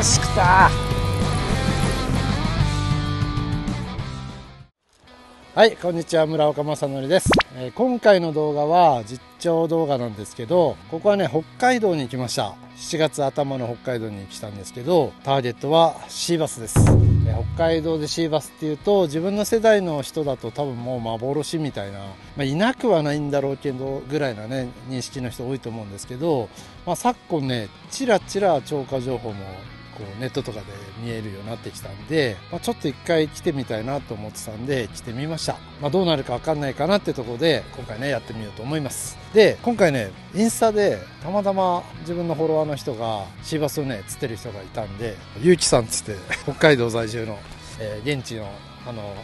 ーしくた。はい、こんにちは、村岡正則です。今回の動画は実況動画なんですけど、ここはね、北海道に来ました。7月頭の北海道に来たんですけど、ターゲットはシーバスです。北海道でシーバスっていうと、自分の世代の人だと多分もう幻みたいな、いなくはないんだろうけどぐらいなね、認識の人多いと思うんですけど、昨今ね、ちらちら超過情報もこうネットとかで見えるようになってきたんで、ちょっと一回来てみたいなと思ってたんで来てみました。どうなるか分かんないかなってところで今回ねやってみようと思います。で、今回ねインスタでたまたま自分のフォロワーの人がシーバスをね釣ってる人がいたんで、ゆうきさんっつって北海道在住の、現地の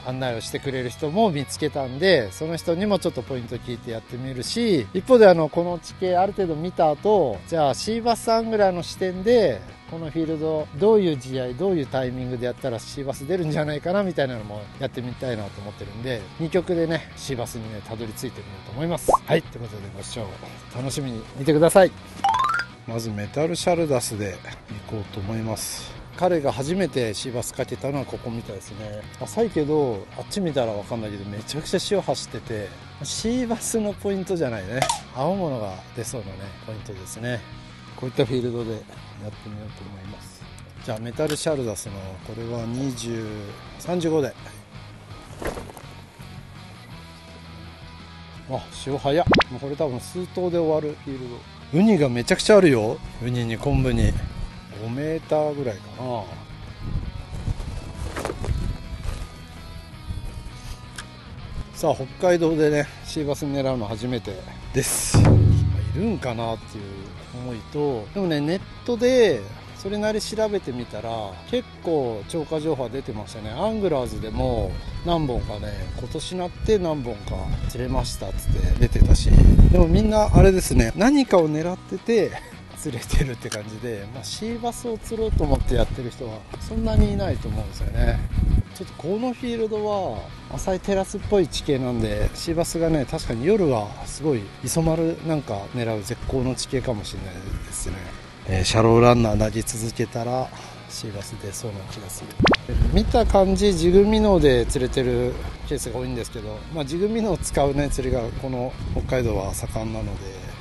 案内をしてくれる人も見つけたんで、その人にもちょっとポイント聞いてやってみるし、一方でこの地形ある程度見た後、じゃあシーバスアングラーの視点でこのフィールドどういう試合どういうタイミングでやったらシーバス出るんじゃないかなみたいなのもやってみたいなと思ってるんで、2曲でねシーバスにねたどり着いてみようと思います。はい、ということでご視聴楽しみに見てください。まずメタルシャルダスで行こうと思います。彼が初めてシーバスかけたのはここみたいですね。浅いけどあっち見たら分かんないけどめちゃくちゃ潮走ってて、シーバスのポイントじゃないね、青物が出そうなねポイントですね。こういったフィールドでやってみようと思います。じゃあメタルシャルダスのこれは35で、潮早っ。もうこれ多分数頭で終わるフィールド。ウニがめちゃくちゃあるよ。ウニに昆布に5メーターぐらいかな。さあ北海道でねシーバス狙うの初めてです。いるんかなっていう思いと、でもねネットでそれなり調べてみたら結構超過情報は出てましたね。アングラーズでも何本かね今年なって何本か釣れましたっつって出てたし、でもみんなあれですね、何かを狙ってて釣れてるって感じで、シーバスを釣ろうと思ってやってる人はそんなにいないと思うんですよね。ちょっとこのフィールドは浅いテラスっぽい地形なんで、シーバスがね確かに夜はすごい磯丸なんか狙う絶好の地形かもしれないですね。シャローランナー投げ続けたらシーバス出そうな気がする。見た感じジグミノーで釣れてるケースが多いんですけど、ジグミノーを使うね釣りがこの北海道は盛んなので、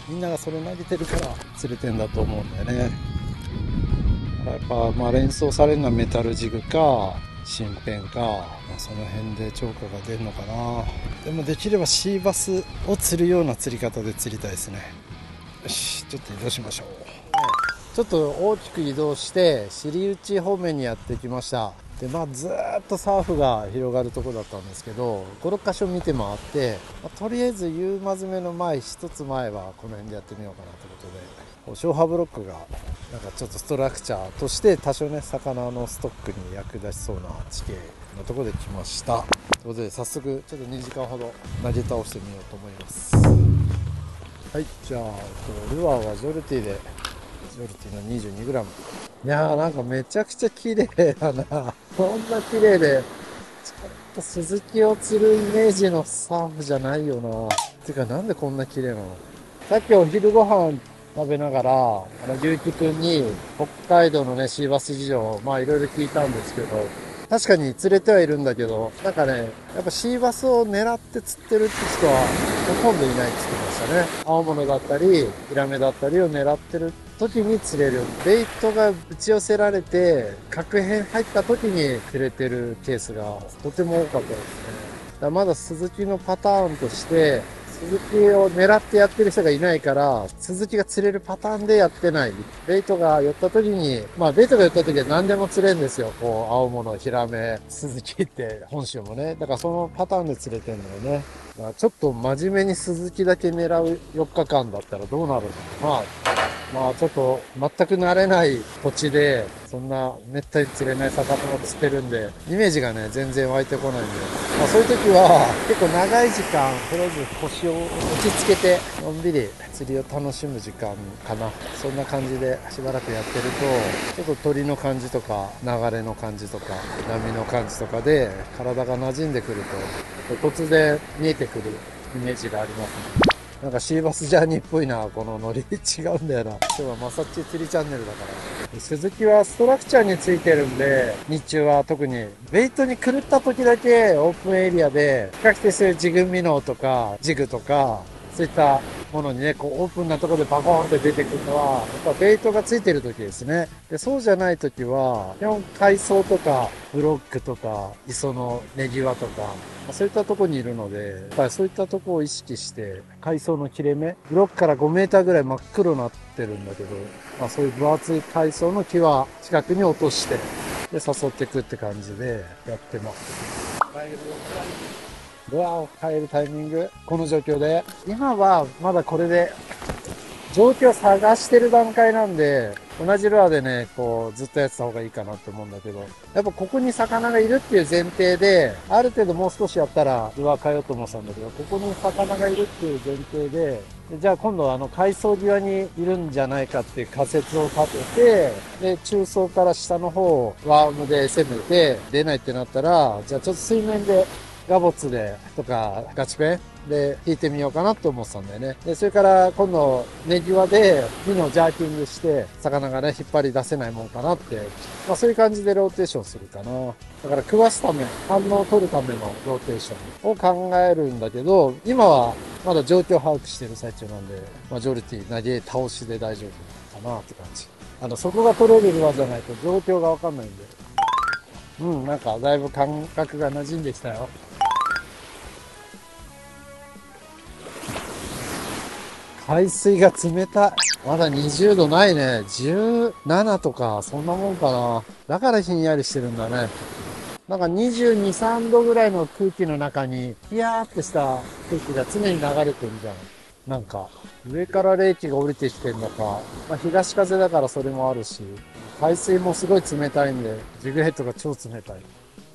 みんながそれ投げてるから釣れてんだと思うんだよね。やっぱ連想されるのはメタルジグか新編か、その辺で超過が出るのかな。でもできればシーバスを釣るような釣り方で釣りたいですね。よし、ちょっと移動しましょう。ちょっと大きく移動して尻内方面にやってきました。でずーっとサーフが広がるところだったんですけど、5、6箇所見て回って、とりあえず夕間詰めの前一つ前はこの辺でやってみようかなということで、消波ブロックがなんかちょっとストラクチャーとして多少ね魚のストックに役立ちそうな地形のところで来ました。ということで早速ちょっと2時間ほど投げ倒してみようと思います。はい、じゃあルアーはジョルティで、ジョルティの 22g。 いやーなんかめちゃくちゃ綺麗だな。こんな綺麗でちょっとスズキを釣るイメージのサーフじゃないよな。てかなんでこんな綺麗なの。さっきお昼ご飯食べながら龍樹くんに北海道のねシーバス事情いろいろ聞いたんですけど、確かに釣れてはいるんだけど、なんかねやっぱシーバスを狙って釣ってるって人はほとんどいないって言ってましたね。青物だったりヒラメだったりを狙ってる時に釣れる、ベイトが打ち寄せられて確変入った時に釣れてるケースがとても多かったですね。だからまだスズキのパターンとしてスズキを狙ってやってる人がいないから、スズキが釣れるパターンでやってない。ベイトが寄った時に、ベイトが寄った時は何でも釣れるんですよ。こう、青物、ヒラメ、スズキって本州もね。だからそのパターンで釣れてんのよね。だからちょっと真面目にスズキだけ狙う4日間だったらどうなるのかな。ちょっと全く慣れない土地で、そんなめったに釣れない魚を釣ってるんで、イメージがね、全然湧いてこないんで、そういう時は結構長い時間、とりあえず腰を落ち着けて、のんびり釣りを楽しむ時間かな。そんな感じでしばらくやってると、ちょっと鳥の感じとか、流れの感じとか、波の感じとかで、体が馴染んでくると、突然見えてくるイメージがありますね。なんかシーバスジャーニーっぽいな、このノリ。違うんだよな。今日はマサッチ釣りチャンネルだから。スズキはストラクチャーについてるんで、日中は特に、ベイトに狂った時だけオープンエリアで、比較的そういうジグミノーとか、ジグとか、そういったものにね、こうオープンなところでバコーンって出てくるのは、やっぱベイトがついてる時ですね。で、そうじゃない時は、基本海藻とか、ブロックとか、磯のネギワとか、そういったとこにいるので、やっぱりそういったとこを意識して、海藻の切れ目、ブロックから5メーターぐらい真っ黒になってるんだけど、そういう分厚い海藻の木は近くに落として、で、誘っていくって感じでやってます。ルアーを変えるタイミング、この状況で。今はまだこれで、状況を探してる段階なんで、同じルアーでね、こう、ずっとやってた方がいいかなって思うんだけど、やっぱここに魚がいるっていう前提で、ある程度もう少しやったらルアー変えようと思ってたんだけど、ここに魚がいるっていう前提で、じゃあ今度は海藻際にいるんじゃないかっていう仮説を立てて、で、中層から下の方をワームで攻めて、出ないってなったら、じゃあちょっと水面で、ガボツでとかガチペンで引いてみようかなと思ってたんだよね。で、それから今度ネギ輪でミノジャーキングして魚がね引っ張り出せないもんかなって、そういう感じでローテーションするかな。だから食わすため、反応を取るためのローテーションを考えるんだけど、今はまだ状況把握してる最中なんで、マジョリティ投げ倒しで大丈夫かなって感じ。そこが取れるルアーじゃないと状況がわかんないんで。なんかだいぶ感覚が馴染んできたよ。海水が冷たい。まだ20度ないね。17とか、そんなもんかな。だからひんやりしてるんだね。なんか22、3度ぐらいの空気の中に、ヒヤーってした空気が常に流れてるじゃん。なんか、上から冷気が降りてきてるのか、東風だからそれもあるし、海水もすごい冷たいんで、ジグヘッドが超冷たい。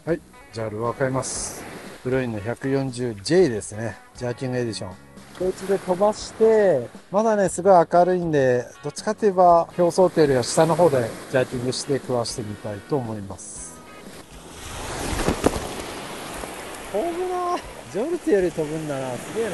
はい。じゃあルアー買います。ブルーインの 140J ですね。ジャーキングエディション。こいつで飛ばして、まだね、すごい明るいんで、どっちかといえば、表層というよりは下の方でジャーキングして食わしてみたいと思います。飛ぶなぁ。ジョルテより飛ぶんだな。すげえ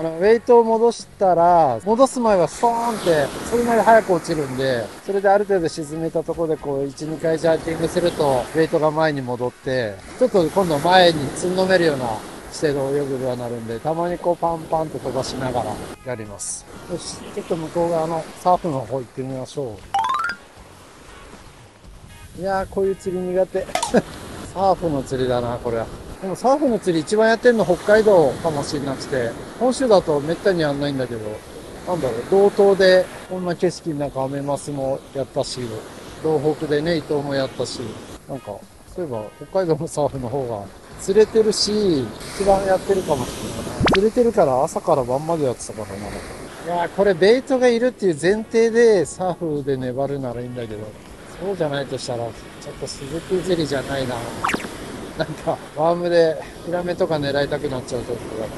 な。ウェイトを戻したら、戻す前はストーンって、それなり早く落ちるんで、それである程度沈めたところでこう、1、2回ジャーキングすると、ウェイトが前に戻って、ちょっと今度前につんのめるような、姿勢で泳ぐルアーになるんで、たまにこうパンパンと飛ばしながらやります。よし、ちょっと向こう側のサーフの方行ってみましょう。いやー、こういう釣り苦手。サーフの釣りだな、これは。でもサーフの釣り一番やってるの北海道かもしれなくて、本州だとめったにやんないんだけど、なんだろう、道東でこんな景色の中アメマスもやったし、道北でね、伊東もやったし、なんか、そういえば北海道のサーフの方が釣れてるし、一番やってるかもしれない。釣れてるから朝から晩までやってたからな。いやー、これベイトがいるっていう前提でサーフで粘るならいいんだけど、そうじゃないとしたら、ちょっと鈴木釣りじゃないな。なんか、ワームでヒラメとか狙いたくなっちゃうとこがない。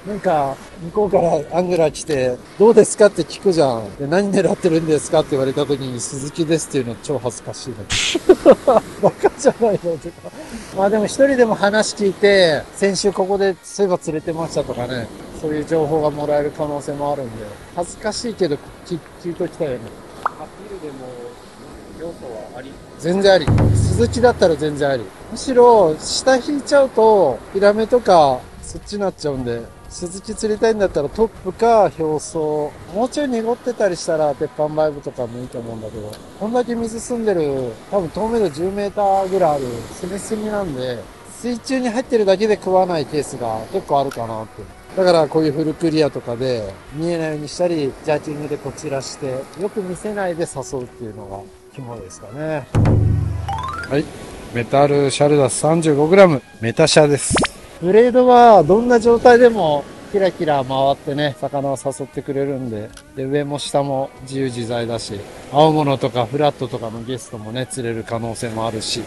なんか、向こうからアングラー来て、どうですかって聞くじゃん。で、何狙ってるんですかって言われた時に、鈴木ですっていうの超恥ずかしいね。バカじゃないのとか。でも一人でも話聞いて、先週ここでそういえば釣れてましたとかね、そういう情報がもらえる可能性もあるんで、恥ずかしいけど聞いときたいよね。アピールでも要素はあり？全然あり。鈴木だったら全然あり。むしろ、下引いちゃうと、ヒラメとか、そっちになっちゃうんで、鈴木釣りたいんだったらトップか表層。もうちょい濁ってたりしたら鉄板バイブとかもいいと思うんだけど、こんだけ水澄んでる、多分透明度10メーターぐらいあるスミスミなんで、水中に入ってるだけで食わないケースが結構あるかなって。だからこういうフルクリアとかで見えないようにしたり、ジャーキングでこちらして、よく見せないで誘うっていうのが肝ですかね。はい。メタルシャルダス 35g、メタシャです。ブレードはどんな状態でもキラキラ回ってね、魚を誘ってくれるんで、で、上も下も自由自在だし、青物とかフラットとかのゲストもね、釣れる可能性もあるし、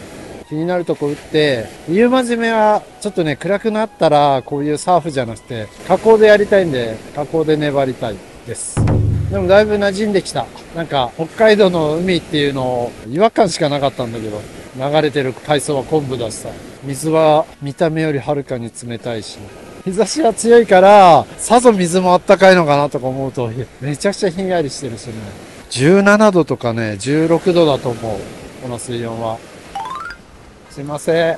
気になるとこ打って、夕間締めはちょっとね、暗くなったら、こういうサーフじゃなくて、河口でやりたいんで、河口で粘りたいです。でもだいぶ馴染んできた。なんか、北海道の海っていうのを違和感しかなかったんだけど、流れてる海藻は昆布だしさ、水は見た目よりはるかに冷たいし、日差しは強いから、さぞ水もあったかいのかなとか思うと、めちゃくちゃひんやりしてるしね。17度とかね、16度だと思う。この水温は。すいません。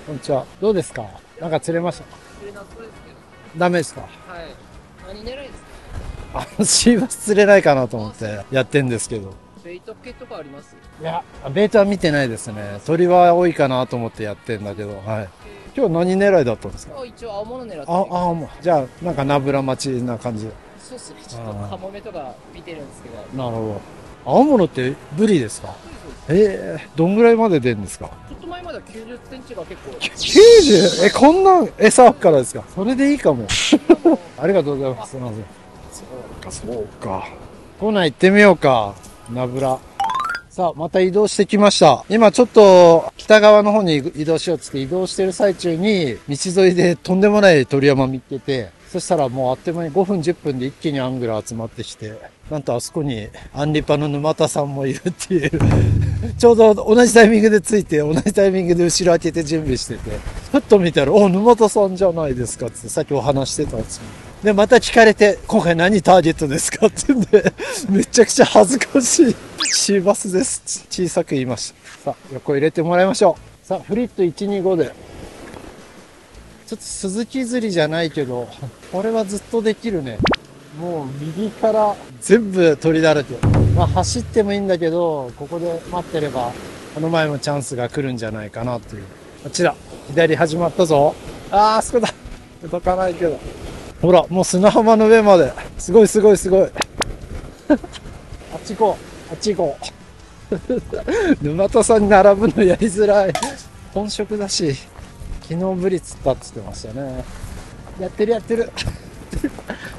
こんにちは。どうですか？なんか釣れました？釣れなそうですけど。ダメですか？はい。何狙いですか？シーバス釣れないかなと思ってやってんですけど。ベイト系とかあります？いや、ベータは見てないですね。鳥は多いかなと思ってやってんだけど、はい。今日何狙いだったんですか？一応青物狙ってあ、もう、じゃあ、なんかナブラ待ちな感じ。そうっすね。ちょっとカモメとか見てるんですけど。なるほど。青物ってブリですか？どんぐらいまで出るんですか？ちょっと前までは90センチが結構。90？ こんな餌からですか？それでいいかも。ありがとうございます。すみません。そうか。来ない行ってみようか。ナブラ。さあ、また移動してきました。今ちょっと北側の方に移動しようっつって移動してる最中に道沿いでとんでもない鳥山見つけて、そしたらもうあっという間に5分10分で一気にアングラ集まってきて、なんとあそこにアンリパの沼田さんもいるっていう。ちょうど同じタイミングで着いて、同じタイミングで後ろ開けて準備してて、ふっと見たら、沼田さんじゃないですかってさっきお話してたんですよ。で、また聞かれて、今回何ターゲットですかって言うんで、めちゃくちゃ恥ずかしい。シーバスです。小さく言いました。さあ、横入れてもらいましょう。さあ、フリット125で。ちょっと鈴木釣りじゃないけど、これはずっとできるね。もう右から全部鳥だらけ。まあ走ってもいいんだけど、ここで待ってれば、この前もチャンスが来るんじゃないかなっていう。こちら、左始まったぞ。あそこだ。届かないけど。ほら、もう砂浜の上まで。すごいすごいすごい。あっち行こう。あっち行こう。沼田さんに並ぶのやりづらい。本職だし、昨日ブリ釣ったって言ってましたね。やってるやってる。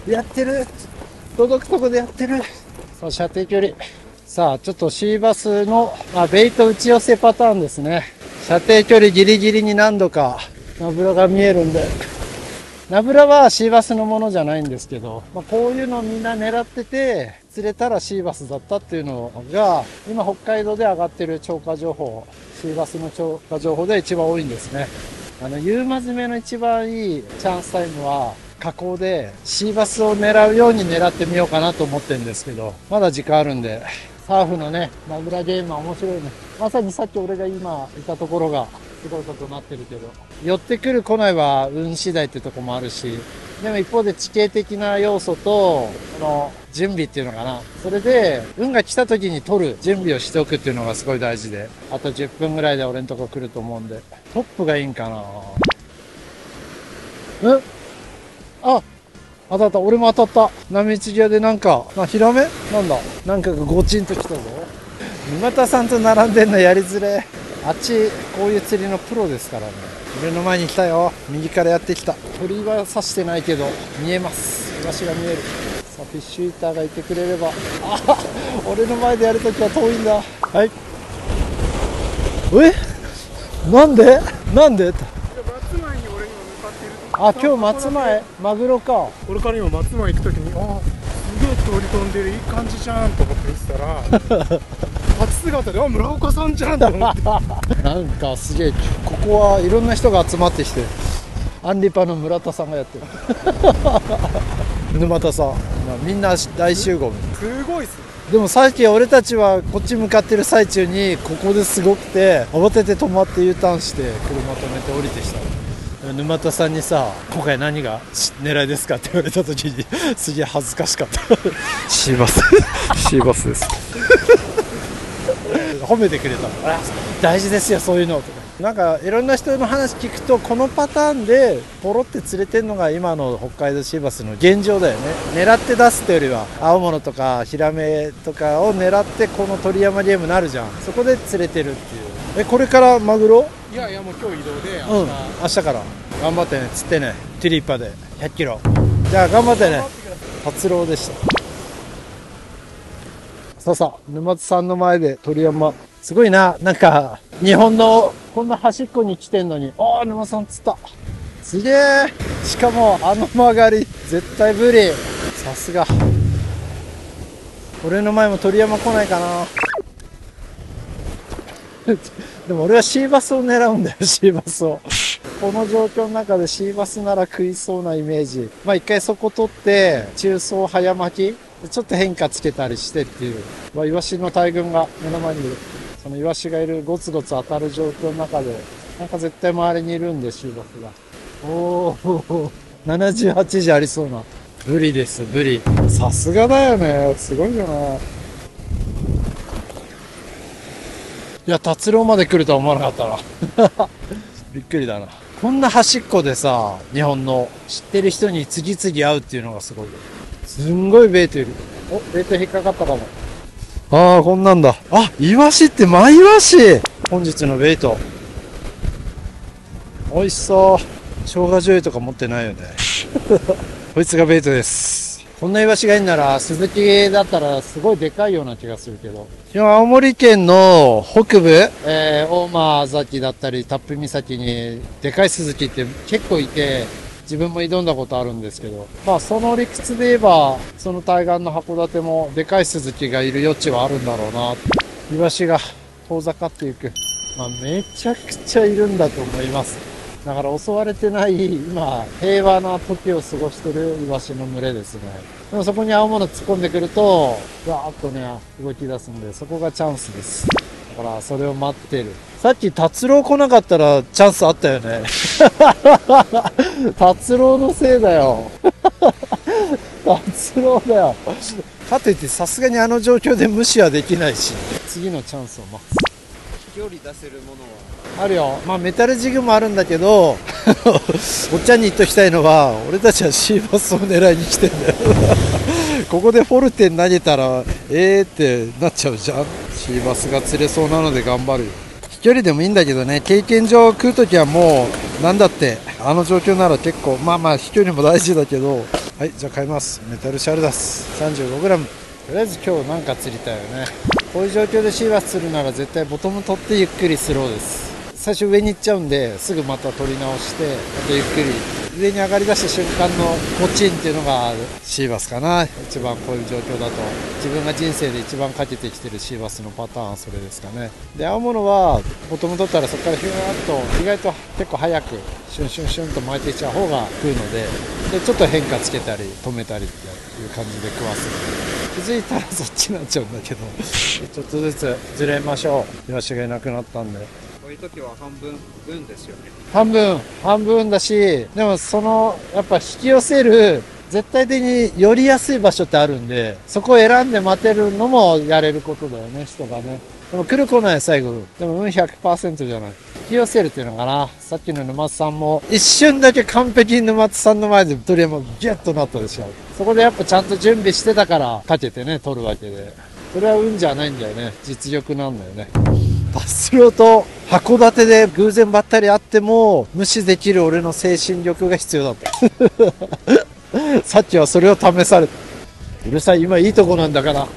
やってる。届くとこでやってる。さあ、射程距離。さあ、ちょっとシーバスの、ベイト打ち寄せパターンですね。射程距離ギリギリに何度かナブラが見えるんで。ナブラはシーバスのものじゃないんですけど、こういうのをみんな狙ってて、釣れたらシーバスだったっていうのが、今北海道で上がってる超過情報、シーバスの超過情報で一番多いんですね。ユーマ詰めの一番いいチャンスタイムは、河口でシーバスを狙うように狙ってみようかなと思ってるんですけど、まだ時間あるんで、サーフのね、ナブラゲームは面白いね。まさにさっき俺が今いたところがすごいことになってるけど、寄ってくる来ないは運次第ってとこもあるし、でも一方で地形的な要素と、準備っていうのかな。それで、運が来た時に取る準備をしておくっていうのがすごい大事で、あと10分ぐらいで俺のとこ来ると思うんで、トップがいいんかな。当たった。俺も当たった。波打ち際でなんか、ヒラメなんだ。なんかがゴチンと来たぞ。沼田さんと並んでんのやりづれ。あっち、こういう釣りのプロですからね。俺の前に来たよ。右からやってきた。鳥は刺してないけど、見えます。イワシが見える。さあ、フィッシュイーターがいてくれれば。俺の前でやるときは遠いんだ。はい。なんで今日松前マグロか。俺から今松前行くときに、すげえ通り飛んでるいい感じじゃんと思って見てたら初姿で村岡さんじゃんと思ってなんかすげえ、ここはいろんな人が集まってきて、アンリパの村田さんがやってる沼田さん、みんな大集合。すごいっすね。でもさっき俺たちはこっち向かってる最中にここですごくて、慌てて止まって U ターンして車止めて降りてきた。沼田さんにさ、今回何が狙いですかって言われた時にすげえ恥ずかしかったシーバスシーバスです褒めてくれた。大事ですよそういうのとか。なんかいろんな人の話聞くと、このパターンでポロって釣れてるのが今の北海道シーバスの現状だよね。狙って出すってよりは青物とかヒラメとかを狙ってこの鳥山ゲームになるじゃん。そこで釣れてるっていう。これからマグロ？いやもう今日移動で明日から頑張ってね、釣ってね。テュリッパで100キロ。じゃあ頑張ってね。達郎でした。さあ沼津さんの前で鳥山、すごいな。なんか日本のこんな端っこに来てんのに、沼津さん釣った。すげえ。しかも曲がり絶対ブリ。さすが。俺の前も鳥山来ないかなでも俺はシーバスを狙うんだよ、シーバスを。この状況の中でシーバスなら食いそうなイメージ。一回そこ取って、中層早巻きでちょっと変化つけたりしてっていう、イワシの大群が目の前にいる。そのイワシがいるゴツゴツ当たる状況の中で、なんか絶対周りにいるんで、シーバスが。おー、78時ありそうな。ブリです、ブリ。さすがだよね。すごいよな。いや、達郎まで来るとは思わなかったな。びっくりだな。こんな端っこでさ、日本の知ってる人に次々会うっていうのがすごいよ。すんごいベイトいる。お、ベイト引っかかったかも。ああ、こんなんだ。あ、イワシってマイワシ。本日のベイト。美味しそう。生姜醤油とか持ってないよね。こいつがベイトです。こんなイワシがいいんなら、スズキだったらすごいでかいような気がするけど。青森県の北部、大間崎だったり、タップ岬にでかいスズキって結構いて、自分も挑んだことあるんですけど、まあその理屈で言えば、その対岸の函館もでかいスズキがいる余地はあるんだろうな。イワシが遠ざかっていく。まあめちゃくちゃいるんだと思います。だから襲われてない、今、平和な時を過ごしてるイワシの群れですね。でもそこに青物突っ込んでくると、わーっとね、動き出すんで、そこがチャンスです。だから、それを待ってる。さっき達郎来なかったらチャンスあったよね。達郎のせいだよ。達郎だよ。かといってさすがにあの状況で無視はできないし、次のチャンスを待つ。距離出せるものはあるよ。まあメタルジグもあるんだけど、おっちゃんに言っときたいのは、俺たちはシーバスを狙いに来てんだよ。ここでフォルテン投げたら、ってなっちゃうじゃん。シーバスが釣れそうなので頑張るよ。飛距離でもいいんだけどね、経験上食うときはもう、なんだって、あの状況なら結構、まあまあ飛距離も大事だけど、はい、じゃあ買います。メタルシャルダス、35g。とりあえず今日なんか釣りたいよね。こういう状況でシーバス釣るなら絶対ボトム取ってゆっくりスローです。最初上に行っちゃうんで、すぐまた取り直して、またゆっくり上に上がりだした瞬間のコチンっていうのがシーバスかな。一番こういう状況だと自分が人生で一番かけてきてるシーバスのパターンはそれですかね。で、青物はボトム取ったらそこからヒューッと意外と結構早くシュンシュンシュンと巻いていっちゃう方が食うので、ちょっと変化つけたり止めたりっていう感じで食わせる。気づいたらそっちになっちゃうんだけど、ちょっとずつずれましょう。イワシがいなくなったんで。こういう時は半分分ですよね。半分だし、でもやっぱ引き寄せる、絶対的に寄りやすい場所ってあるんで、そこを選んで待てるのもやれることだよね、人がね。でも来る来ない最後。でも100% じゃない。引き寄せるっていうのかな。さっきの沼津さんも、一瞬だけ完璧に沼津さんの前で鳥山ギュッとなったでしょ。そこでやっぱちゃんと準備してたから、かけてね、取るわけで。それは運じゃないんだよね。実力なんだよね。達郎と函館で偶然ばったり会っても無視できる俺の精神力が必要だった。さっきはそれを試された。うるさい、今いいとこなんだから。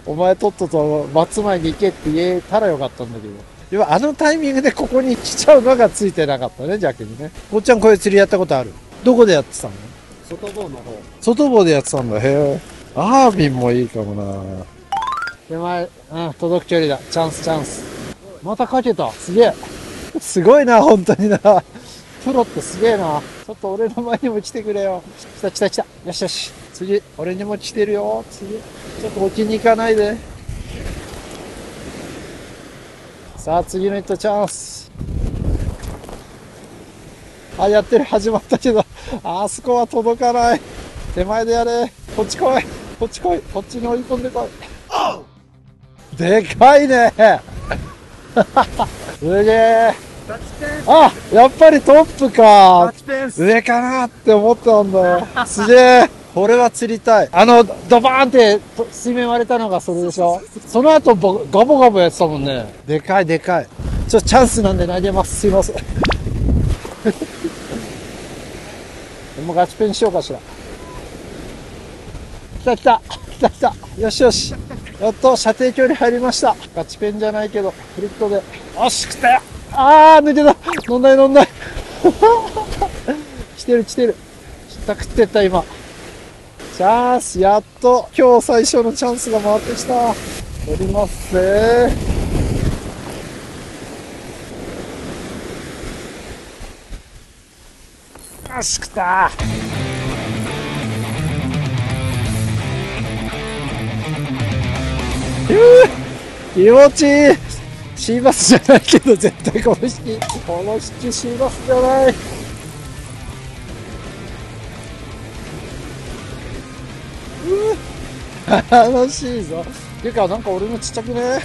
お前とっとと松前に行けって言えたらよかったんだけど。要はあのタイミングでここに来ちゃうのがついてなかったね、逆にね。おっちゃんこういう釣りやったことある？どこでやってたの？外房の方。外房でやってたんだ。へえ。アービンもいいかもな。手前、届く距離だ。チャンス。またかけた。すげえ。すごいな、本当にな。プロってすげえな。ちょっと俺の前にも来てくれよ。来た。よし。次、俺にも来てるよ。次。ちょっと置きに行かないで。さあ、次のヒットチャンス。やってる。始まったけど、あそこは届かない。手前でやれ。こっち来い。こっちに追い込んでこい。でかいね。すげえ。やっぱりトップか。上かなって思ったんだよ。すげえ。これは釣りたい。ドバーンって水面割れたのがそれでしょ。その後ガボガボやってたもんね。でかい。チャンスなんで投げます。すいません。もうガチペンしようかしら。来た。よし。やっと射程距離入りました。ガチペンじゃないけど、フリットで。惜しくて。抜けた。乗んない。来てる。食ってった今。チャンス、やっと今日最初のチャンスが回ってきた。取りますぜ。よし、食った。気持ちいい。シーバスじゃないけど絶対この引き、この引きシーバスじゃない。楽しいぞ。っていうかなんか俺もちっちゃくね。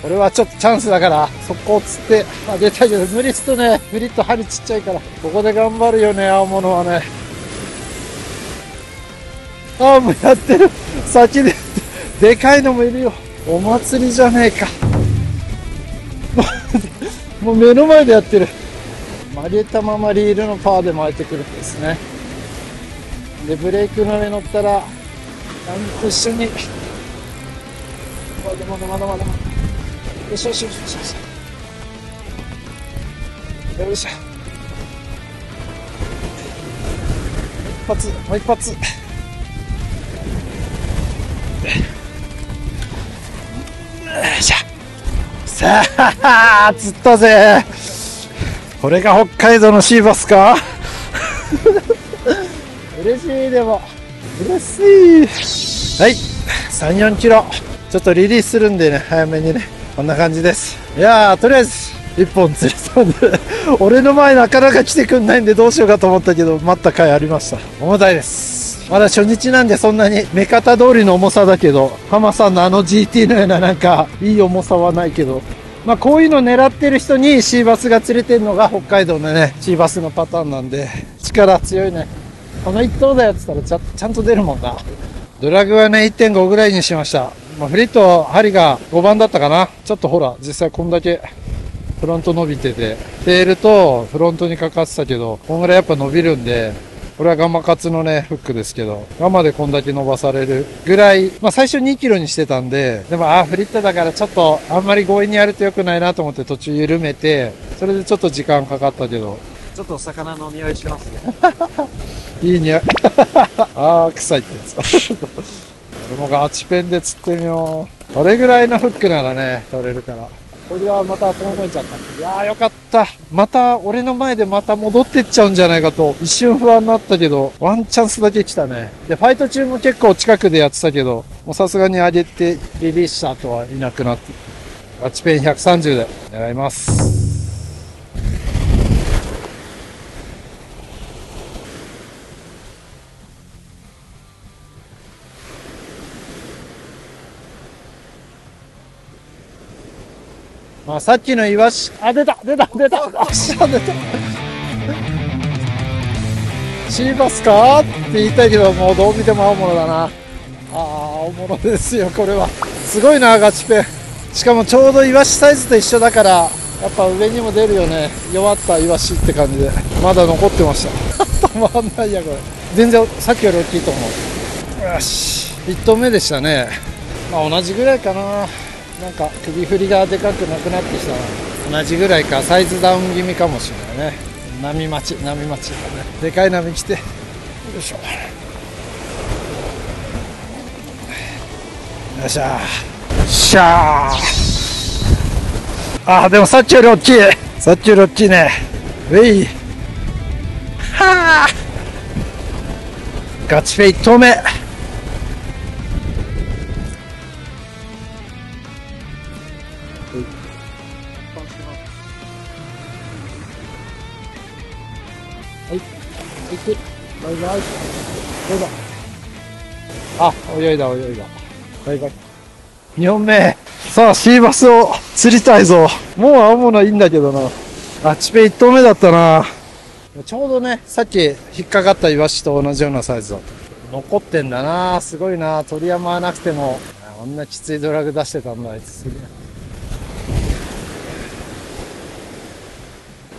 俺はちょっとチャンスだから速攻つって出たけど、無理すとね、無理と針ちっちゃいからここで頑張るよね、青物はね。ああ、もうやってる。先ででかいのもいるよ。お祭りじゃねえか。もう目の前でやってる。曲げたままリールのパワーで巻いてくるんですね。でブレークの上乗ったらと一緒に、まだよしよしよしよしよいしょ、もう一発、よいしょ。さあ釣ったぜ。これが北海道のシーバスか。嬉しい。でも嬉しい。はい、3、4キロちょっとリリースするんでね、早めにね、こんな感じです。いやー、とりあえず1本釣れたんで俺の前なかなか来てくんないんでどうしようかと思ったけど、待った甲斐ありました。重たいです。まだ初日なんでそんなに目方通りの重さだけど、浜さんのあの GT のようななんかいい重さはないけど、まあこういうの狙ってる人にシーバスが釣れてるのが北海道のね、シーバスのパターンなんで、力強いね。この1頭だよって言ったらちゃんと出るもんな。ドラグはね 1.5 ぐらいにしました。まあ、フリット針が5番だったかな。ちょっとほら実際こんだけフロント伸びてて、テールとフロントにかかってたけど、こんぐらいやっぱ伸びるんで、これはガンマカツのねフックですけど、ガンマでこんだけ伸ばされるぐらい、まあ最初2キロにしてたんで、でもフリットだからちょっとあんまり強引にやると良くないなと思って途中緩めて、それでちょっと時間かかったけど、ちょっとお魚の匂いしますね。いい匂い。臭いってやつ。俺もガチペンで釣ってみよう。これぐらいのフックならね、取れるから。これはまた遠のいちゃった。いやーよかった。また俺の前でまた戻ってっちゃうんじゃないかと一瞬不安になったけど、ワンチャンスだけ来たね。で、ファイト中も結構近くでやってたけど、もうさすがに上げてリリースした後はいなくなって。ガチペン130で狙います。まあさっきのイワシ、出た出た出たシーバスかって言いたいけど、もうどう見ても青物だな。青物ですよ、これは。すごいな、ガチペン。しかもちょうどイワシサイズと一緒だから、やっぱ上にも出るよね。弱ったイワシって感じで。まだ残ってました。止まんないや、これ。全然さっきより大きいと思う。よし。1投目でしたね。まあ同じぐらいかな。なんか首振りがでかくなくなってきたな。同じぐらいか、サイズダウン気味かもしれないね。波待ちだね。でかい波来て、よいしょ。よっしゃーしゃー。でもさっきより大きい。さっきより大きいね。ウェイはー。ガチフェイ1投目。バイバイ。どうぞ。泳いだ。バイバイ。2本目。さあ、シーバスを釣りたいぞ。もう青物いいんだけどな。ガチペ1投目だったな。ちょうどね、さっき引っかかったイワシと同じようなサイズだった。残ってんだな。すごいな。鳥山はなくても、こんなきついドラグ出してたんだ、あいつ。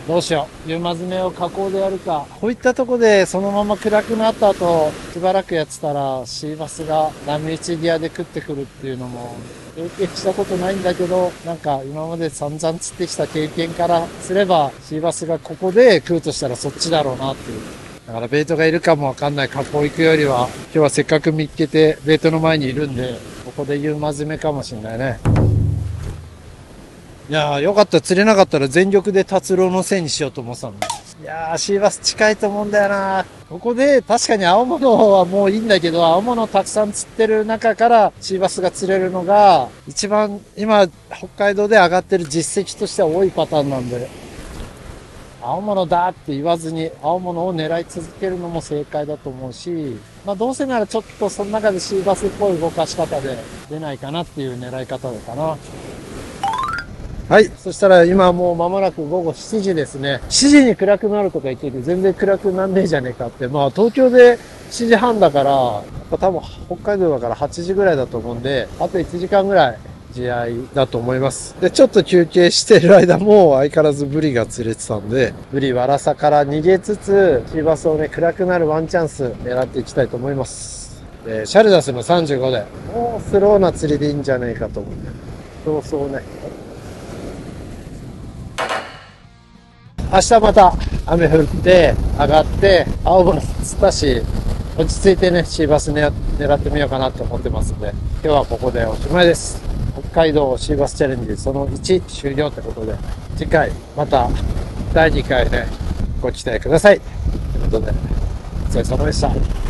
どうしよう。夕詰めを加工でやるか。こういったとこでそのまま暗くなった後、しばらくやってたら、シーバスが波打ちギアで食ってくるっていうのも、経験したことないんだけど、なんか今まで散々釣ってきた経験からすれば、シーバスがここで食うとしたらそっちだろうなっていう。だからベイトがいるかもわかんない加工行くよりは、今日はせっかく見っけてベイトの前にいるんで、ここで夕詰めかもしれないね。いやーよかった。釣れなかったら全力で達郎のせいにしようと思ってたんだ。いやー、シーバス近いと思うんだよな。ここで、確かに青物はもういいんだけど、青物たくさん釣ってる中からシーバスが釣れるのが、一番今、北海道で上がってる実績としては多いパターンなんで、青物だって言わずに、青物を狙い続けるのも正解だと思うし、まあどうせならちょっとその中でシーバスっぽい動かし方で出ないかなっていう狙い方だかな。はい。そしたら今もう間もなく午後7時ですね。7時に暗くなるとか言ってて全然暗くなんねえじゃねえかって。まあ東京で7時半だから、やっぱ多分北海道だから8時ぐらいだと思うんで、あと1時間ぐらい試合だと思います。で、ちょっと休憩してる間も相変わらずブリが釣れてたんで、ブリワラサから逃げつつ、シーバスをね、暗くなるワンチャンス狙っていきたいと思います。シャルダスの35で、もうスローな釣りでいいんじゃないかと思う。そうね。明日また雨降って上がって青物釣ったし、落ち着いてね、シーバス狙ってみようかなと思ってますんで、今日はここでおしまいです。北海道シーバスチャレンジその1終了ってことで、次回また第2回ね、ご期待ください。ということで、お疲れ様でした。